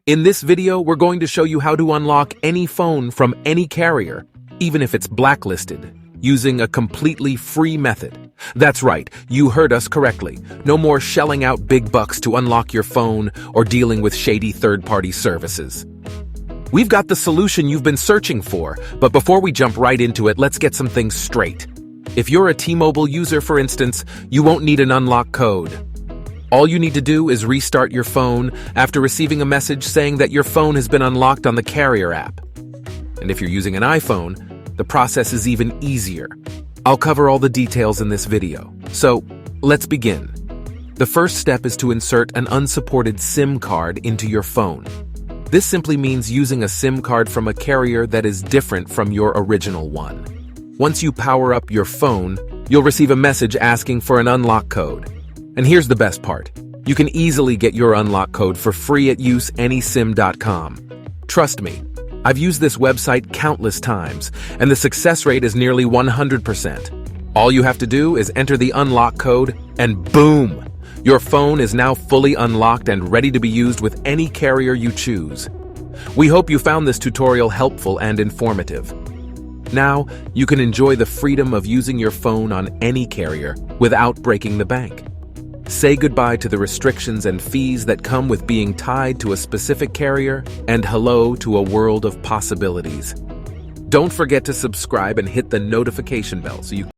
In this video, we're going to show you how to unlock any phone from any carrier, even if it's blacklisted, using a completely free method. That's right, you heard us correctly. No more shelling out big bucks to unlock your phone or dealing with shady third-party services. We've got the solution you've been searching for, but before we jump right into it, let's get some things straight. If you're a T-Mobile user, for instance, you won't need an unlock code. All you need to do is restart your phone after receiving a message saying that your phone has been unlocked on the carrier app. And if you're using an iPhone, the process is even easier. I'll cover all the details in this video. So, let's begin. The first step is to insert an unsupported SIM card into your phone. This simply means using a SIM card from a carrier that is different from your original one. Once you power up your phone, you'll receive a message asking for an unlock code. And here's the best part. You can easily get your unlock code for free at useanysim.com. Trust me, I've used this website countless times, and the success rate is nearly 100%. All you have to do is enter the unlock code, and boom! Your phone is now fully unlocked and ready to be used with any carrier you choose. We hope you found this tutorial helpful and informative. Now, you can enjoy the freedom of using your phone on any carrier without breaking the bank. Say goodbye to the restrictions and fees that come with being tied to a specific carrier, and hello to a world of possibilities. Don't forget to subscribe and hit the notification bell so you